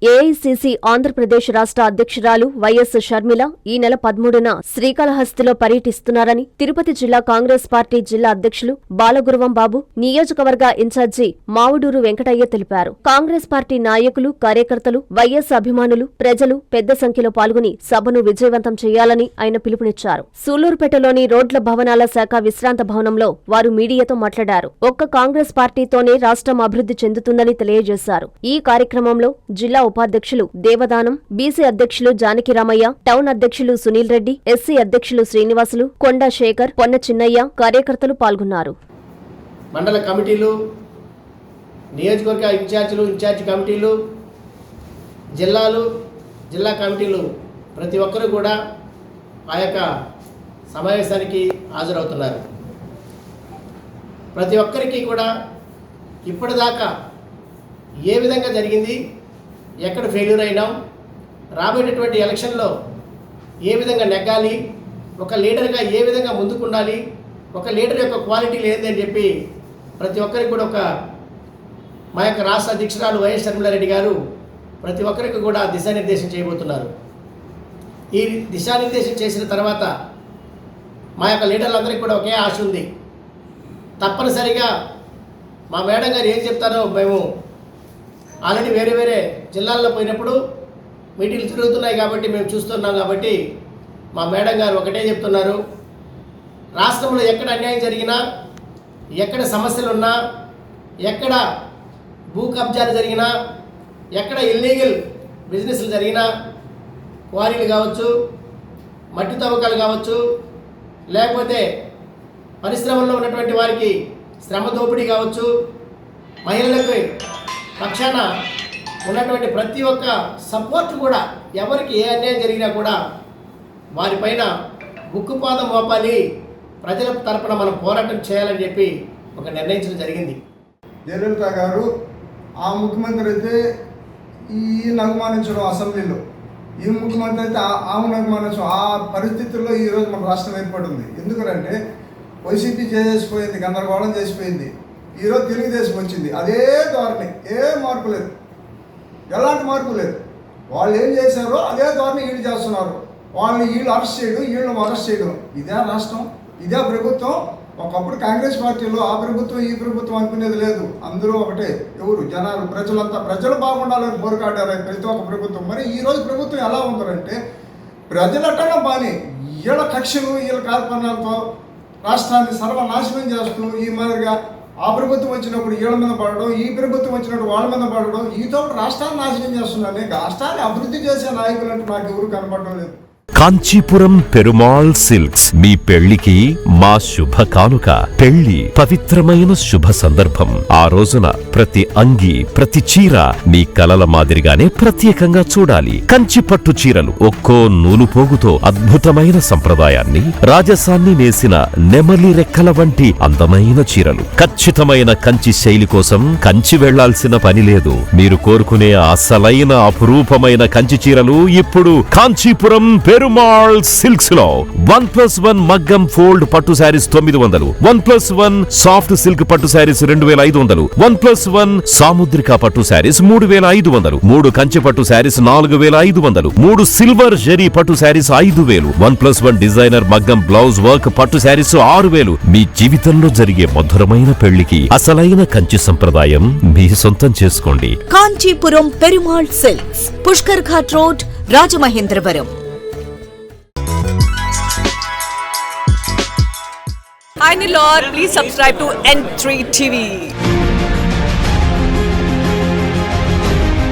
AICC Andhra Pradesh రాష్ట్ర అధ్యక్షురాలు YS Sharmila ఈ నెల 13న శ్రీకాళహస్తిలో పర్యటిస్తున్నారని తిరుపతి జిల్లా కాంగ్రెస్ పార్టీ జిల్లా అధ్యక్షులు బాలగురువం బాబు, నియోజకవర్గ ఇన్ఛార్జి మావుడూరు వెంకటయ్య తెలిపారు. కాంగ్రెస్ పార్టీ నాయకులు, కార్యకర్తలు, వైఎస్ అభిమానులు, ప్రజలు పెద్ద సంఖ్యలో పాల్గొని సభను విజయవంతం చేయాలని ఆయన పిలుపునిచ్చారు. సూలూరుపేటలోని రోడ్ల భవనాల శాఖ విశ్రాంత భవనంలో వారు మీడియాతో మాట్లాడారు. ఒక్క కాంగ్రెస్ పార్టీతోనే రాష్ట్రం అభివృద్ధి చెందుతుందని తెలియజేశారు. ఈ కార్యక్రమంలో జిల్లా ఉపాధ్యక్షులు దేవదానం, బీసీ అధ్యక్షులు జానకిరామయ్య, టౌన్ అధ్యక్షులు సునీల్ రెడ్డి, ఎస్సీ అధ్యక్షులు శ్రీనివాసులు, కొండా శేఖర్, పొన్న చిన్నయ్య కార్యకర్తలు పాల్గొన్నారు. మండల కమిటీలు, నియోజకవర్గ ఇన్ఛార్జి కమిటీలు, జిల్లా కమిటీలు ప్రతి ఒక్కరూ కూడా ఆ యొక్క సమావేశానికి హాజరవుతున్నారు. ప్రతి ఒక్కరికి కూడా ఇప్పటిదాకా ఏ విధంగా జరిగింది, ఎక్కడ ఫెయిల్యూర్ అయినాం, రాబోయేటటువంటి ఎలక్షన్లో ఏ విధంగా నెగ్గాలి, ఒక లీడర్గా ఏ విధంగా ముందుకుండాలి, ఒక లీడర్ యొక్క క్వాలిటీ లేదని చెప్పి ప్రతి ఒక్కరికి కూడా మా యొక్క రాష్ట్ర అధ్యక్షురాలు వైఎస్ షర్మిలారెడ్డి గారు ప్రతి ఒక్కరికి కూడా దిశానిర్దేశం చేయబోతున్నారు. ఈ దిశానిర్దేశం చేసిన తర్వాత మా యొక్క లీడర్లందరికీ కూడా ఒకే ఆశ ఉంది. తప్పనిసరిగా మా మేడం గారు ఏం చెప్తారో మేము ఆల్రెడీ వేరే జిల్లాల్లో పోయినప్పుడు మీటింగ్లు జరుగుతున్నాయి కాబట్టి మేము చూస్తున్నాం. కాబట్టి మా మేడం గారు ఒకటే చెప్తున్నారు, రాష్ట్రంలో ఎక్కడ అన్యాయం జరిగినా, ఎక్కడ సమస్యలు ఉన్నా, ఎక్కడ భూ కబ్జాలు జరిగినా, ఎక్కడ ఇల్లీగల్ బిజినెస్లు జరిగినా, క్వారీలు కావచ్చు, మట్టి తవ్వకాలు కావచ్చు, లేకపోతే పరిశ్రమల్లో ఉన్నటువంటి వారికి శ్రమ దోపిడీ కావచ్చు, మహిళలకు పక్షాన ఉన్నటువంటి ప్రతి ఒక్క సపోర్ట్ కూడా, ఎవరికి ఏ అన్యాయం జరిగినా కూడా వారిపైన ఉక్కుపాదం మోపాలి, ప్రజల తరపున మనం పోరాటం చేయాలని చెప్పి ఒక నిర్ణయించడం జరిగింది. జయలలిత గారు ఆ ముఖ్యమంత్రి అయితే ఈయన అభిమానించడం అసెంబ్లీలో, ఈ ముఖ్యమంత్రి అయితే ఆమెను అభిమానించడం, ఆ పరిస్థితుల్లో ఈరోజు మన రాష్ట్రం ఏర్పడింది. ఎందుకంటే వైసీపీ చేసిపోయింది, గందరగోళం చేసిపోయింది. ఈరోజు తెలుగుదేశం వచ్చింది, అదే ధోరణి, ఏ మార్పు లేదు, ఎలాంటి మార్పు లేదు. వాళ్ళు ఏం చేశారో అదే ధోరణి వీళ్ళు చేస్తున్నారు. వీళ్ళు అరెస్ట్ చేయడం, వీళ్ళని అరెస్ట్ చేయడం. ఇదే రాష్ట్రం, ఇదే ప్రభుత్వం. ఒకప్పుడు కాంగ్రెస్ పార్టీలో ఆ ప్రభుత్వం ఈ ప్రభుత్వం అనుకునేది లేదు. అందరూ ఒకటే, ఎవరు జనాలు, ప్రజలు బాగుండాలని పోరాడారు ప్రతి ఒక్క ప్రభుత్వం. మరి ఈరోజు ప్రభుత్వం ఎలా ఉందంటే ప్రజలటన్నా బాని వీళ్ళ కక్షలు, వీళ్ళ కార్పణాలతో రాష్ట్రాన్ని సర్వనాశనం చేస్తూ ఈ మాదిరిగా ఆ ప్రభుత్వం వచ్చినప్పుడు వీళ్ళ మీద పడడం, ఈ ప్రభుత్వం వచ్చినప్పుడు వాళ్ళ మీద పడడం, ఈతో రాష్ట్రాన్ని నాశనం చేస్తున్నాను. రాష్ట్రాన్ని అభివృద్ధి చేసే నాయకులు అంటే నాకు ఎవరు కనపడడం లేదు. కాంచీపురం పెరుమాళ్ సిల్క్స్ మీ పెళ్లికి మా శుభ కానుక. పెళ్లి పవిత్రమైన శుభ సందర్భం. ఆ రోజున ప్రతి అంగి, ప్రతి చీర మీ కలల మాదిరిగానే ప్రత్యేకంగా చూడాలి. కంచి పట్టు చీరలు ఒక్కో నూలు పోగుతో అద్భుతమైన సంప్రదాయాన్ని, రాజసాన్ని నేసిన నెమలి రెక్కల వంటి అందమైన చీరలు. ఖచ్చితమైన కంచి శైలి కోసం కంచి వెళ్లాల్సిన పని లేదు. మీరు కోరుకునే అసలైన అపురూపమైన కంచి చీరలు ఇప్పుడు కాంచీపురం పెరుమాళ్ సిల్క్స్ లో 1+1 మగ్గం ఫోల్డ్ పట్టు శారీస్ 900, 1+1 సాఫ్ట్ సిల్క్ పట్టు శారీస్ 2500, 1+1 సాముద్రిక పట్టు శారీస్ 3500, 3 కంచి పట్టు శారీస్ 4500, 3 సిల్వర్ జరీ పట్టు శారీస్ 5000, 1+1 డిజైనర్ మగ్గం బ్లౌజ్ వర్క్ పట్టు శారీస్ 6000. మీ జీవితంలో జరిగే మధురమైన పెళ్లికి అసలైన కంచి సంప్రదాయం మీ సొంతం చేసుకోండి. Kanchipuram Perumal silks, Pushkar ghat road, Rajamahendravaram. Hi Nilor, please subscribe to N3 TV.